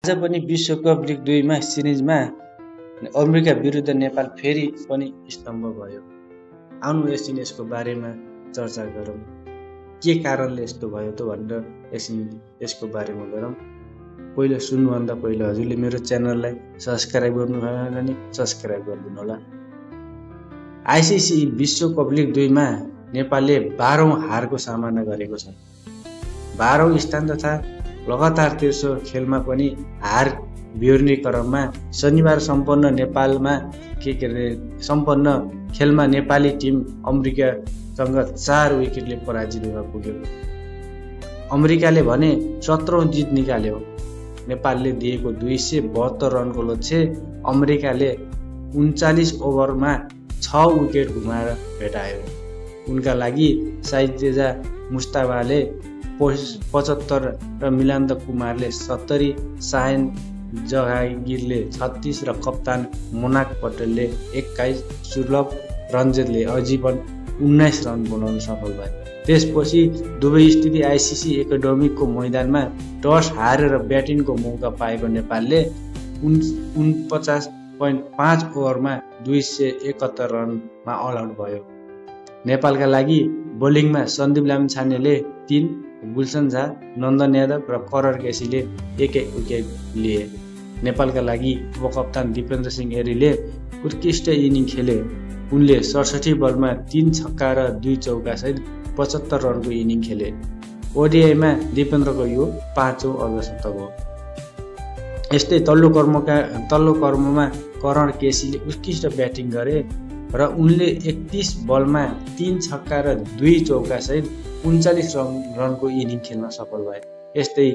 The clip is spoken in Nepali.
आज पनि विश्वकप लिग 2 मा सिरिजमा अमेरिका विरुद्ध नेपाल फेरि पनि स्तम्भ भयो। आउनु एकछिन यसको बारेमा चर्चा गरौँ। के कारणले यस्तो भयो त भनेर एकछिन यसको बारेमा गरौँ। पहिलो सुन्नुभन्दा पहिला हजुरले मेरो च्यानललाई सब्स्क्राइब गर्नु भएन भने सब्स्क्राइब गरिदिनु होला। आइसिसी विश्वकप लिग 2 मा नेपालले 12औं हारको सामना गरेको छ। 12औं स्थान तथा लगातार तेस्रो खेलमा पनि हार बिहोर्ने क्रममा शनिबार सम्पन्न खेलमा नेपाली टिम अमेरिकासँग 4 विकेटले पराजित हुन पुग्यो। अमेरिकाले भने 17औं जित निकाल्यो। नेपालले दिएको 272 रनको लक्ष्य अमेरिकाले 39 ओभरमा 6 विकेट गुमाएर भेटायो। उनका लागि साइदेजा मुस्ताफाले 75 र मिलान्त कुमारले 70, सायन जहागिरले 36 र कप्तान मोनाक पटेलले 21, सुलभ रञ्जितले आजीवन 19 रन बनाउन सफल भए। त्यसपछि दुवै स्थिति आइसिसी एकाडेमीको मैदानमा टस हारेर ब्याटिङको मौका पाएको नेपालले 49.5 ओभरमा 271 रनमा अल आउट भयो। नेपालका लागि बोलिङमा सन्दीप लामिछानेले 3, गुलसन झा, नन्दन यादव र करर केसीले 1-1 विकेट लिए। नेपालका लागि उपकप्तान दिपेन्द्र सिंह एरीले उत्कृष्ट इनिङ खेले। उनले 67 बलमा 3 छक्का र 2 चौका सहित 75 रनको इनिङ खेले। ओडिआईमा दिपेन्द्रको यो 5औं अर्धशतक हो। यस्तै तल्लो क्रममा करर केसीले उत्कृष्ट ब्याटिङ गरे र उनले 31 बलमा 3 छक्का र 2 चौका सहित 39 रनको इनिङ खेल्न सफल भए। यस्तै